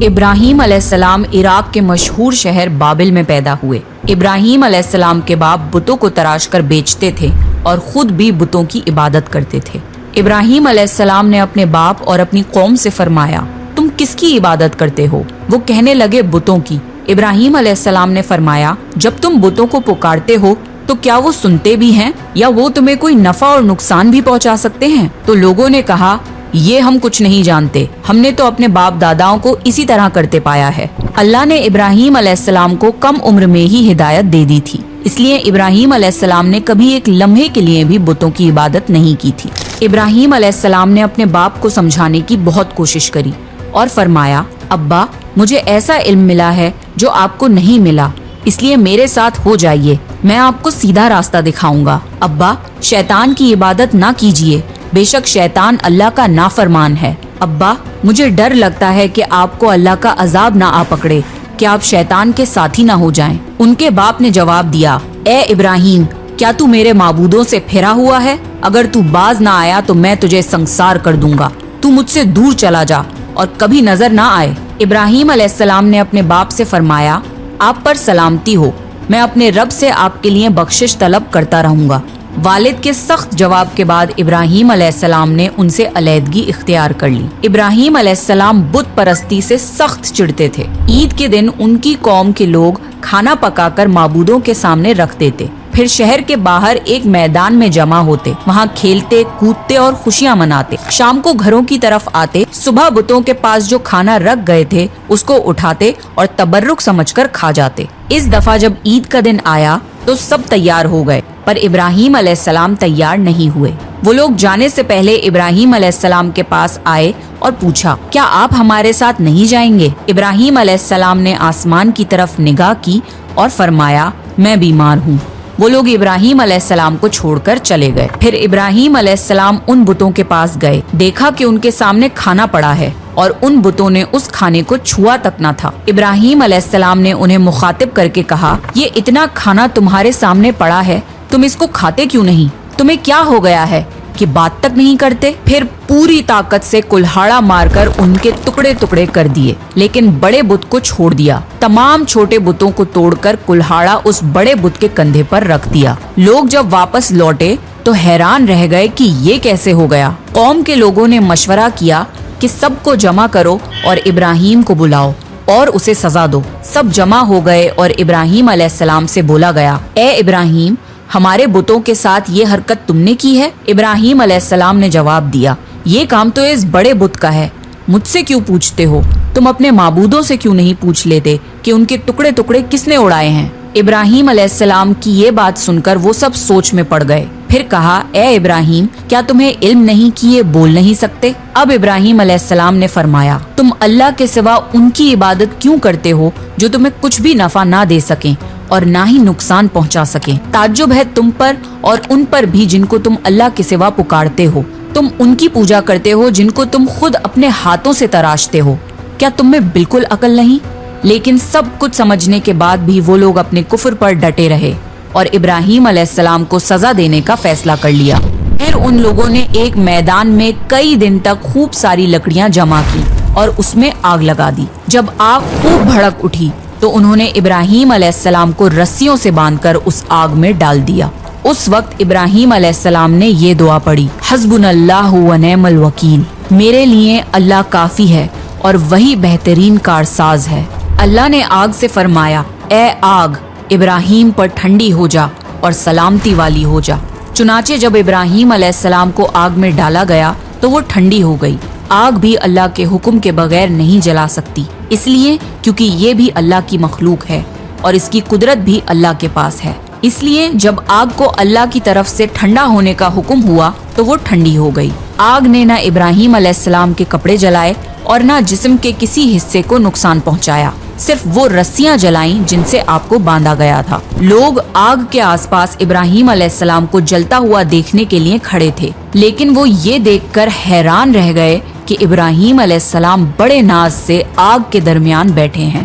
ابراہیم علیہ السلام عراق کے مشہور شہر بابل میں پیدا ہوئے۔ ابراہیم علیہ السلام کے باپ بتوں کو تراش کر بیچتے تھے اور خود بھی بتوں کی عبادت کرتے تھے۔ ابراہیم علیہ السلام نے اپنے باپ اور اپنی قوم سے فرمایا، تم کس کی عبادت کرتے ہو؟ وہ کہنے لگے، بتوں کی۔ ابراہیم علیہ السلام نے فرمایا، جب تم بتوں کو پکارتے ہو تو کیا وہ سنتے بھی ہیں یا وہ تمہیں کوئی نفع اور نقصان بھی پہنچا سکتے ہیں؟ تو لوگوں نے کہا، یہ ہم کچھ نہیں جانتے، ہم نے تو اپنے باپ داداؤں کو اسی طرح کرتے پایا ہے۔ اللہ نے ابراہیم علیہ السلام کو کم عمر میں ہی ہدایت دے دی تھی، اس لیے ابراہیم علیہ السلام نے کبھی ایک لمحے کے لیے بھی بتوں کی عبادت نہیں کی تھی۔ ابراہیم علیہ السلام نے اپنے باپ کو سمجھانے کی بہت کوشش کری اور فرمایا، ابا مجھے ایسا علم ملا ہے جو آپ کو نہیں ملا، اس لیے میرے ساتھ ہو جائیے، میں آپ کو سیدھا راستہ دکھاؤں گا۔ ابا شیطان کی عبادت نہ کیجیے، بے شک شیطان اللہ کا نافرمان ہے۔ ابا مجھے ڈر لگتا ہے کہ آپ کو اللہ کا عذاب نہ آ پکڑے، کہ آپ شیطان کے ساتھی نہ ہو جائیں۔ ان کے باپ نے جواب دیا، اے ابراہیم کیا تو میرے معبودوں سے پھرا ہوا ہے؟ اگر تو باز نہ آیا تو میں تجھے سنسار کر دوں گا، تو مجھ سے دور چلا جا اور کبھی نظر نہ آئے۔ ابراہیم علیہ السلام نے اپنے باپ سے فرمایا، آپ پر سلامتی ہو، میں اپنے رب سے آپ کے لیے بخشش طلب کرتا رہوں گا۔ والد کے سخت جواب کے بعد ابراہیم علیہ السلام نے ان سے علیحدگی اختیار کر لی۔ ابراہیم علیہ السلام بت پرستی سے سخت چڑھتے تھے۔ عید کے دن ان کی قوم کے لوگ کھانا پکا کر معبودوں کے سامنے رکھ دیتے، پھر شہر کے باہر ایک میدان میں جمع ہوتے، وہاں کھیلتے کودتے اور خوشیاں مناتے۔ شام کو گھروں کی طرف آتے، صبح بتوں کے پاس جو کھانا رکھ گئے تھے اس کو اٹھاتے اور تبرک سمجھ کر کھا جاتے۔ اس دفعہ جب عید کا دن آیا تو سب تیار ہو گئے، پر ابراہیم علیہ السلام تیار نہیں ہوئے۔ وہ لوگ جانے سے پہلے ابراہیم علیہ السلام کے پاس آئے اور پوچھا، کیا آپ ہمارے ساتھ نہیں جائیں گے؟ ابراہیم علیہ السلام نے آسمان کی طرف نگاہ کی اور فرمایا، میں بیمار ہوں۔ وہ لوگ ابراہیم علیہ السلام کو چھوڑ کر چلے گئے۔ پھر ابراہیم علیہ السلام ان بتوں کے پاس گئے، دیکھا کہ ان کے سامنے کھانا پڑا ہے اور ان بتوں نے اس کھانے کو چھوا تک نہ تھا۔ ابراہیم علیہ السلام نے انہیں مخاطب کر کے کہا، یہ اتنا کھانا تمہارے سامنے پڑا ہے، تم اس کو کھاتے کیوں نہیں؟ تمہیں کیا ہو گیا ہے کہ بات تک نہیں کرتے؟ پھر پوری طاقت سے کلہاڑا مار کر ان کے ٹکڑے ٹکڑے کر دیے، لیکن بڑے بت کو چھوڑ دیا۔ تمام چھوٹے بتوں کو توڑ کر کلہاڑا اس بڑے بت کے کندھے پر رکھ دیا۔ لوگ جب واپس لوٹے تو حیران رہ گئے کہ یہ کیسے ہو گیا۔ قوم کے لوگوں نے مشورہ کیا کہ سب کو جمع کرو اور ابراہیم کو بلاؤ اور اسے سزا دو۔ سب جمع ہو گئے اور ابراہیم علیہ السلام سے بولا گیا، اے ابراہیم ہمارے بتوں کے ساتھ یہ حرکت تم نے کی ہے؟ ابراہیم علیہ السلام نے جواب دیا، یہ کام تو اس بڑے بت کا ہے، مجھ سے کیوں پوچھتے ہو؟ تم اپنے معبودوں سے کیوں نہیں پوچھ لیتے کہ ان کے ٹکڑے ٹکڑے کس نے اڑائے ہیں؟ ابراہیم علیہ السلام کی یہ بات سن کر وہ سب سوچ میں پڑ گئے۔ پھر کہا، اے ابراہیم کیا تمہیں علم نہیں کہ یہ بول نہیں سکتے؟ اب ابراہیم علیہ السلام نے فرمایا، تم اللہ کے سوا ان کی عبادت کیوں کرتے ہو جو تمہیں کچھ بھی نفع نہ دے سکیں اور نہ ہی نقصان پہنچا سکیں؟ تعجب ہے تم پر اور ان پر بھی جن کو تم اللہ کے سوا پکارتے ہو۔ تم ان کی پوجا کرتے ہو جن کو تم خود اپنے ہاتھوں سے تراشتے ہو۔ کیا تم میں بالکل عقل نہیں؟ لیکن سب کچھ سمجھنے کے بعد بھی وہ لوگ اپنے کفر پر ڈٹے رہے اور ابراہیم علیہ السلام کو سزا دینے کا فیصلہ کر لیا۔ پھر ان لوگوں نے ایک میدان میں کئی دن تک خوب ساری لکڑیاں جمع کی اور اس میں آگ لگا دی۔ جب آگ خوب بھڑک اٹھی تو انہوں نے ابراہیم علیہ السلام کو رسیوں سے باندھ کر اس آگ میں ڈال دیا۔ اس وقت ابراہیم علیہ السلام نے یہ دعا پڑھی، حسبنا اللہ و نعم الوکیل، میرے لیے اللہ کافی ہے اور وہی بہترین کارساز ہے۔ اللہ نے آگ سے فرمایا، اے آگ ابراہیم پر ٹھنڈی ہو جا اور سلامتی والی ہو جا۔ چنانچہ جب ابراہیم علیہ السلام کو آگ میں ڈالا گیا تو وہ ٹھنڈی ہو گئی۔ آگ بھی اللہ کے حکم کے بغیر نہیں جلا سکتی، اس لیے کیونکہ یہ بھی اللہ کی مخلوق ہے اور اس کی قدرت بھی اللہ کے پاس ہے۔ اس لیے جب آگ کو اللہ کی طرف سے ٹھنڈا ہونے کا حکم ہوا تو وہ ٹھنڈی ہو گئی۔ آگ نے نہ ابراہیم علیہ السلام کے کپڑے جلائے اور نہ جسم کے کسی حصے کو نقصان پہنچایا، صرف وہ رسیاں جلائیں جن سے آپ کو باندھا گیا تھا۔ لوگ آگ کے آس پاس ابراہیم علیہ السلام کو جلتا ہوا دیکھنے کے لیے کھڑے تھے، لیکن وہ یہ دیکھ کر حیران رہ گئے کہ ابراہیم علیہ السلام بڑے ناز سے آگ کے درمیان بیٹھے ہیں۔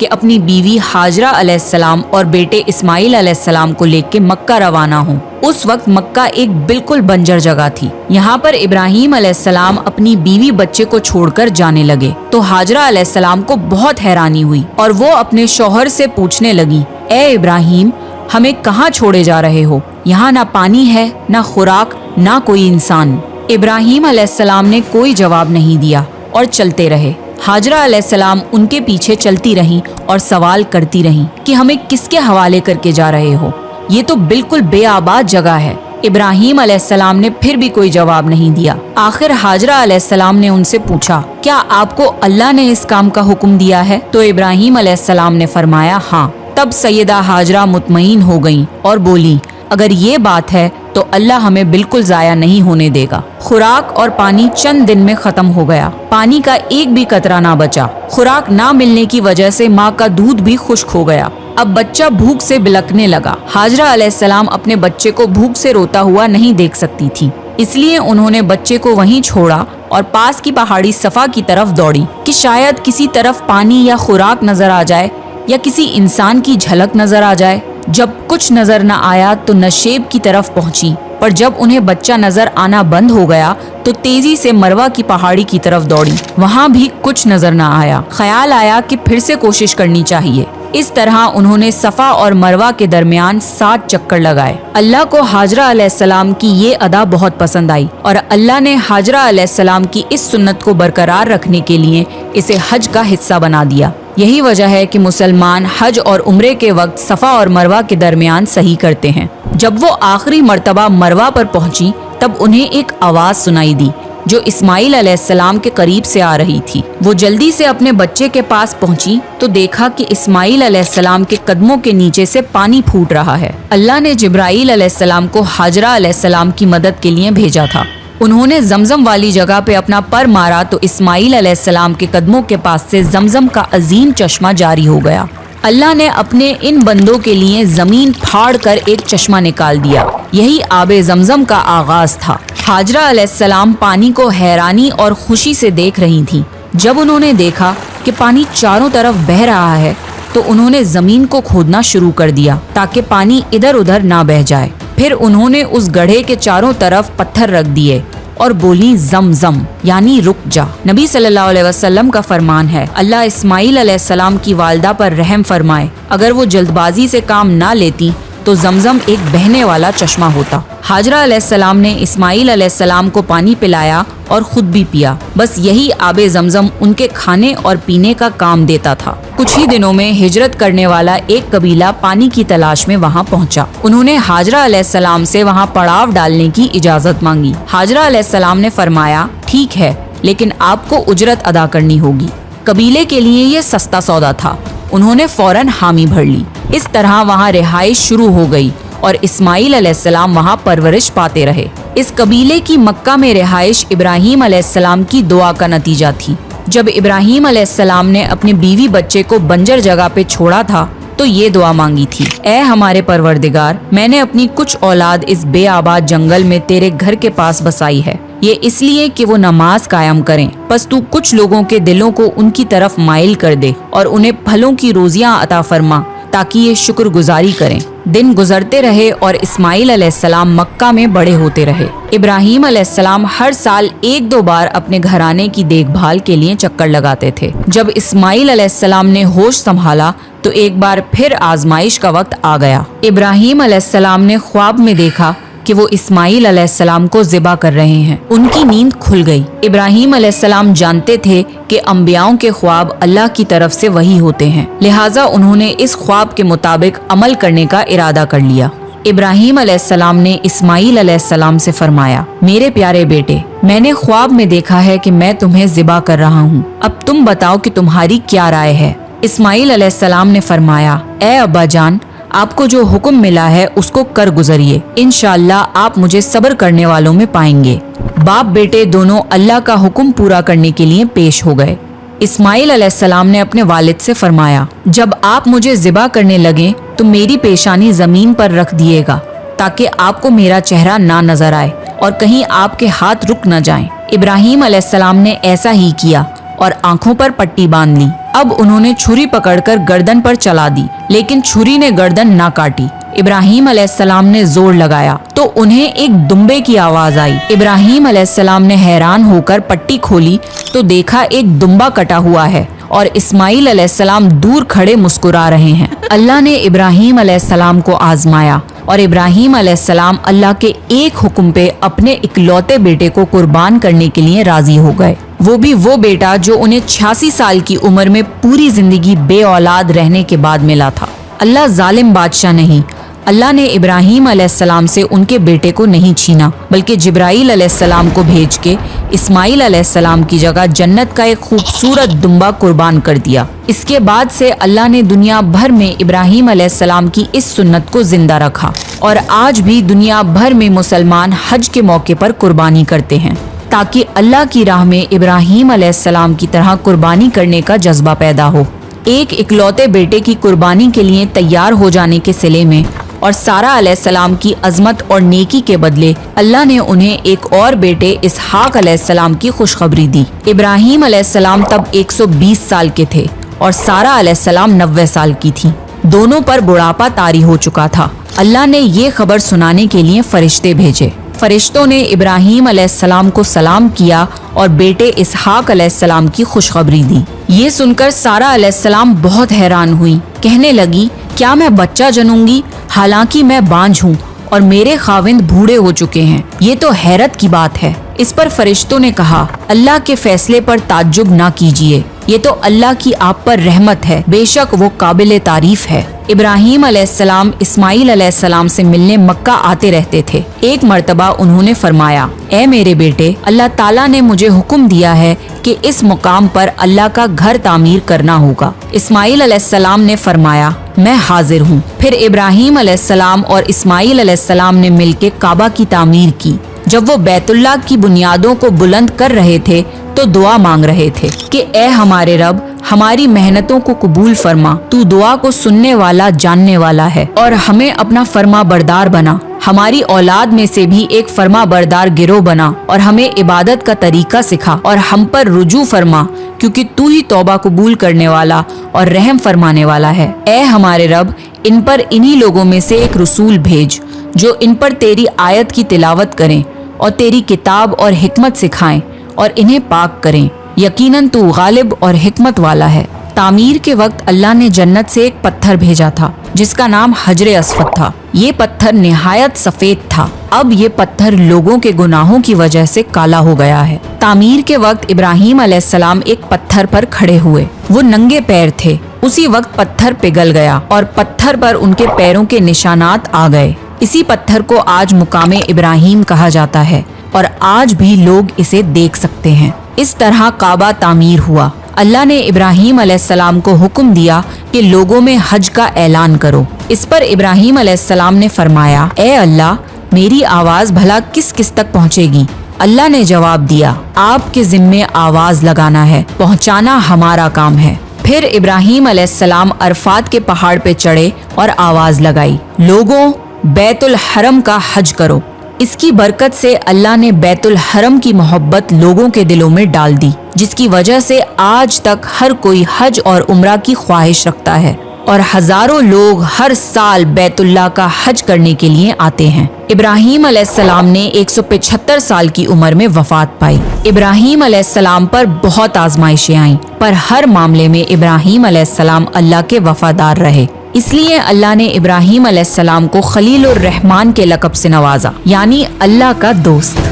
کہ اپنی بیوی ہاجرہ علیہ السلام اور بیٹے اسماعیل علیہ السلام کو لے کے مکہ روانہ ہوں۔ اس وقت مکہ ایک بالکل بنجر جگہ تھی۔ یہاں پر ابراہیم علیہ السلام اپنی بیوی بچے کو چھوڑ کر جانے لگے تو ہاجرہ علیہ السلام کو بہت حیرانی ہوئی اور وہ اپنے شوہر سے پوچھنے لگی، اے ابراہیم، ہمیں کہاں چھوڑے جا رہے ہو؟ یہاں نہ پانی ہے، نہ خوراک، نہ کوئی انسان۔ ابراہیم علیہ السلام نے کوئی جواب نہیں دیا اور چلتے رہے۔ ہاجرہ علیہ السلام ان کے پیچھے چلتی رہیں اور سوال کرتی رہیں کہ ہمیں کس کے حوالے کر کے جا رہے ہو؟ یہ تو بالکل بے آباد جگہ ہے۔ ابراہیم علیہ السلام نے پھر بھی کوئی جواب نہیں دیا۔ آخر ہاجرہ علیہ السلام نے ان سے پوچھا، کیا آپ کو اللہ نے اس کام کا حکم دیا ہے؟ تو ابراہیم علیہ السلام نے فرمایا، ہاں۔ تب سیدہ ہاجرہ مطمئن ہو گئیں اور بولی، اگر یہ بات ہے تو اللہ ہمیں بالکل ضائع نہیں ہونے دے گا۔ خوراک اور پانی چند دن میں ختم ہو گیا۔ پانی کا ایک بھی قطرہ نہ بچا۔ خوراک نہ ملنے کی وجہ سے ماں کا دودھ بھی خشک ہو گیا۔ اب بچہ بھوک سے بلکنے لگا۔ ہاجرہ علیہ السلام اپنے بچے کو بھوک سے روتا ہوا نہیں دیکھ سکتی تھی، اس لیے انہوں نے بچے کو وہیں چھوڑا اور پاس کی پہاڑی صفا کی طرف دوڑی کہ شاید کسی طرف پانی یا خوراک نظر آ جائے یا کسی انسان کی جھلک نظر آ جائے۔ جب کچھ نظر نہ آیا تو نشیب کی طرف پہنچی، پر جب انہیں بچہ نظر آنا بند ہو گیا تو تیزی سے مروہ کی پہاڑی کی طرف دوڑی۔ وہاں بھی کچھ نظر نہ آیا۔ خیال آیا کہ پھر سے کوشش کرنی چاہیے۔ اس طرح انہوں نے صفا اور مروہ کے درمیان 7 چکر لگائے۔ اللہ کو ہاجرہ علیہ السلام کی یہ ادا بہت پسند آئی اور اللہ نے ہاجرہ علیہ السلام کی اس سنت کو برقرار رکھنے کے لیے اسے حج کا حصہ بنا دیا۔ یہی وجہ ہے کہ مسلمان حج اور عمرے کے وقت صفا اور مروہ کے درمیان صحیح کرتے ہیں۔ جب وہ آخری مرتبہ مروہ پر پہنچی تب انہیں ایک آواز سنائی دی جو اسماعیل علیہ السلام کے قریب سے آ رہی تھی۔ وہ جلدی سے اپنے بچے کے پاس پہنچی تو دیکھا کہ اسماعیل علیہ السلام کے قدموں کے نیچے سے پانی پھوٹ رہا ہے۔ اللہ نے جبرائیل علیہ السلام کو ہاجرہ علیہ السلام کی مدد کے لیے بھیجا تھا۔ انہوں نے زمزم والی جگہ پہ اپنا پر مارا تو اسماعیل علیہ السلام کے قدموں کے پاس سے زمزم کا عظیم چشمہ جاری ہو گیا۔ اللہ نے اپنے ان بندوں کے لیے زمین پھاڑ کر ایک چشمہ نکال دیا۔ یہی آب زمزم کا آغاز تھا۔ ہاجرہ علیہ السلام پانی کو حیرانی اور خوشی سے دیکھ رہی تھیں۔ جب انہوں نے دیکھا کہ پانی چاروں طرف بہہ رہا ہے تو انہوں نے زمین کو کھودنا شروع کر دیا تاکہ پانی ادھر ادھر نہ بہہ جائے۔ پھر انہوں نے اس گڑھے کے چاروں طرف پتھر رکھ دیے اور بولی، زم زم، یعنی رک جا۔ نبی صلی اللہ علیہ وسلم کا فرمان ہے، اللہ اسماعیل علیہ السلام کی والدہ پر رحم فرمائے، اگر وہ جلد بازی سے کام نہ لیتی تو زمزم ایک بہنے والا چشمہ ہوتا۔ ہاجرہ علیہ السلام نے اسماعیل علیہ السلام کو پانی پلایا اور خود بھی پیا۔ بس یہی آب زمزم ان کے کھانے اور پینے کا کام دیتا تھا۔ کچھ ہی دنوں میں ہجرت کرنے والا ایک قبیلہ پانی کی تلاش میں وہاں پہنچا۔ انہوں نے ہاجرہ علیہ السلام سے وہاں پڑاؤ ڈالنے کی اجازت مانگی۔ ہاجرہ علیہ السلام نے فرمایا، ٹھیک ہے، لیکن آپ کو اجرت ادا کرنی ہوگی۔ قبیلے کے لیے یہ سستا سودا تھا۔ انہوں نے فوراً حامی بھر لی۔ اس طرح وہاں رہائش شروع ہو گئی اور اسماعیل علیہ السلام وہاں پرورش پاتے رہے۔ اس قبیلے کی مکہ میں رہائش ابراہیم علیہ السلام کی دعا کا نتیجہ تھی۔ جب ابراہیم علیہ السلام نے اپنے بیوی بچے کو بنجر جگہ پہ چھوڑا تھا تو یہ دعا مانگی تھی، اے ہمارے پروردگار، میں نے اپنی کچھ اولاد اس بے آباد جنگل میں تیرے گھر کے پاس بسائی ہے، یہ اس لیے کہ وہ نماز قائم کریں، پس تو کچھ لوگوں کے دلوں کو ان کی طرف مائل کر دے اور انہیں پھلوں کی روزیاں عطا فرما تاکہ یہ شکر گزاری کریں۔ دن گزرتے رہے اور اسماعیل علیہ السلام مکہ میں بڑے ہوتے رہے۔ ابراہیم علیہ السلام ہر سال 1-2 بار اپنے گھرانے کی دیکھ بھال کے لیے چکر لگاتے تھے۔ جب اسماعیل علیہ السلام نے ہوش سنبھالا تو ایک بار پھر آزمائش کا وقت آ گیا۔ ابراہیم علیہ السلام نے خواب میں دیکھا کہ وہ اسماعیل علیہ السلام کو ذبح کر رہے ہیں۔ ان کی نیند کھل گئی۔ ابراہیم علیہ السلام جانتے تھے کہ انبیاؤں کے خواب اللہ کی طرف سے وحی ہوتے ہیں، لہٰذا انہوں نے اس خواب کے مطابق عمل کرنے کا ارادہ کر لیا۔ ابراہیم علیہ السلام نے اسماعیل علیہ السلام سے فرمایا، میرے پیارے بیٹے، میں نے خواب میں دیکھا ہے کہ میں تمہیں ذبح کر رہا ہوں، اب تم بتاؤ کہ تمہاری کیا رائے ہے؟ اسماعیل علیہ السلام نے فرمایا، اے ابا جان، آپ کو جو حکم ملا ہے اس کو کر گزریے، انشاءاللہ آپ مجھے صبر کرنے والوں میں پائیں گے۔ باپ بیٹے دونوں اللہ کا حکم پورا کرنے کے لیے پیش ہو گئے۔ اسماعیل علیہ السلام نے اپنے والد سے فرمایا، جب آپ مجھے ذبح کرنے لگیں تو میری پیشانی زمین پر رکھ دیے گا تاکہ آپ کو میرا چہرہ نہ نظر آئے اور کہیں آپ کے ہاتھ رک نہ جائیں۔ ابراہیم علیہ السلام نے ایسا ہی کیا اور آنکھوں پر پٹی باندھ لی۔ اب انہوں نے چھری پکڑ کر گردن پر چلا دی، لیکن چھری نے گردن نہ کاٹی۔ ابراہیم علیہ السلام نے زور لگایا تو انہیں ایک دمبے کی آواز آئی۔ ابراہیم علیہ السلام نے حیران ہو کر پٹی کھولی تو دیکھا ایک دمبا کٹا ہوا ہے اور اسماعیل علیہ السلام دور کھڑے مسکرا رہے ہیں۔ اللہ نے ابراہیم علیہ السلام کو آزمایا اور ابراہیم علیہ السلام اللہ کے ایک حکم پہ اپنے اکلوتے بیٹے کو قربان کرنے کے لیے راضی ہو گئے، وہ بھی وہ بیٹا جو انہیں 86 سال کی عمر میں پوری زندگی بے اولاد رہنے کے بعد ملا تھا۔ اللہ ظالم بادشاہ نہیں۔ اللہ نے ابراہیم علیہ السلام سے ان کے بیٹے کو نہیں چھینا، بلکہ جبرائیل علیہ السلام کو بھیج کے اسماعیل علیہ السلام کی جگہ جنت کا ایک خوبصورت دمبا قربان کر دیا۔ اس کے بعد سے اللہ نے دنیا بھر میں ابراہیم علیہ السلام کی اس سنت کو زندہ رکھا، اور آج بھی دنیا بھر میں مسلمان حج کے موقع پر قربانی کرتے ہیں تاکہ اللہ کی راہ میں ابراہیم علیہ السلام کی طرح قربانی کرنے کا جذبہ پیدا ہو۔ ایک اکلوتے بیٹے کی قربانی کے لیے تیار ہو جانے کے صلے میں اور سارہ علیہ السلام کی عظمت اور نیکی کے بدلے اللہ نے انہیں ایک اور بیٹے اسحاق علیہ السلام کی خوشخبری دی۔ ابراہیم علیہ السلام تب 120 سال کے تھے اور سارہ علیہ السلام 90 سال کی تھی۔ دونوں پر بڑھاپا طاری ہو چکا تھا۔ اللہ نے یہ خبر سنانے کے لیے فرشتے بھیجے۔ فرشتوں نے ابراہیم علیہ السلام کو سلام کیا اور بیٹے اسحاق علیہ السلام کی خوشخبری دی۔ یہ سن کر سارہ علیہ السلام بہت حیران ہوئی، کہنے لگی، کیا میں بچہ جنوں گی؟ حالانکہ میں بانجھ ہوں اور میرے خاوند بوڑھے ہو چکے ہیں۔ یہ تو حیرت کی بات ہے۔ اس پر فرشتوں نے کہا، اللہ کے فیصلے پر تعجب نہ کیجیے، یہ تو اللہ کی آپ پر رحمت ہے، بے شک وہ قابل تعریف ہے۔ ابراہیم علیہ السلام اسماعیل علیہ السلام سے ملنے مکہ آتے رہتے تھے۔ ایک مرتبہ انہوں نے فرمایا، اے میرے بیٹے، اللہ تعالیٰ نے مجھے حکم دیا ہے کہ اس مقام پر اللہ کا گھر تعمیر کرنا ہوگا۔ اسماعیل علیہ السلام نے فرمایا، میں حاضر ہوں۔ پھر ابراہیم علیہ السلام اور اسماعیل علیہ السلام نے مل کے کعبہ کی تعمیر کی۔ جب وہ بیت اللہ کی بنیادوں کو بلند کر رہے تھے تو دعا مانگ رہے تھے کہ اے ہمارے رب، ہماری محنتوں کو قبول فرما، تو دعا کو سننے والا جاننے والا ہے، اور ہمیں اپنا فرما بردار بنا، ہماری اولاد میں سے بھی ایک فرما بردار گروہ بنا، اور ہمیں عبادت کا طریقہ سکھا اور ہم پر رجوع فرما، کیونکہ تو ہی توبہ قبول کرنے والا اور رحم فرمانے والا ہے۔ اے ہمارے رب، ان پر انہی لوگوں میں سے ایک رسول بھیج جو ان پر تیری آیت کی تلاوت کریں اور تیری کتاب اور حکمت سکھائیں اور انہیں پاک کریں، یقیناً تو غالب اور حکمت والا ہے۔ تعمیر کے وقت اللہ نے جنت سے ایک پتھر بھیجا تھا جس کا نام حجر اسود تھا۔ یہ پتھر نہایت سفید تھا۔ اب یہ پتھر لوگوں کے گناہوں کی وجہ سے کالا ہو گیا ہے۔ تعمیر کے وقت ابراہیم علیہ السلام ایک پتھر پر کھڑے ہوئے، وہ ننگے پیر تھے۔ اسی وقت پتھر پگھل گیا اور پتھر پر ان کے پیروں کے نشانات آ گئے۔ اسی پتھر کو آج مقام ابراہیم کہا جاتا ہے اور آج بھی لوگ اسے دیکھ سکتے ہیں۔ اس طرح کعبہ تعمیر ہوا۔ اللہ نے ابراہیم علیہ السلام کو حکم دیا کہ لوگوں میں حج کا اعلان کرو۔ اس پر ابراہیم علیہ السلام نے فرمایا، اے اللہ، میری آواز بھلا کس کس تک پہنچے گی؟ اللہ نے جواب دیا، آپ کے ذمے آواز لگانا ہے، پہنچانا ہمارا کام ہے۔ پھر ابراہیم علیہ السلام عرفات کے پہاڑ پہ چڑھے اور آواز لگائی، لوگوں، بیت الحرم کا حج کرو۔ اس کی برکت سے اللہ نے بیت الحرم کی محبت لوگوں کے دلوں میں ڈال دی، جس کی وجہ سے آج تک ہر کوئی حج اور عمرہ کی خواہش رکھتا ہے، اور ہزاروں لوگ ہر سال بیت اللہ کا حج کرنے کے لیے آتے ہیں۔ ابراہیم علیہ السلام نے 175 سال کی عمر میں وفات پائی۔ ابراہیم علیہ السلام پر بہت آزمائشیں آئیں، پر ہر معاملے میں ابراہیم علیہ السلام اللہ کے وفادار رہے۔ اس لیے اللہ نے ابراہیم علیہ السلام کو خلیل الرحمن کے لقب سے نوازا، یعنی اللہ کا دوست۔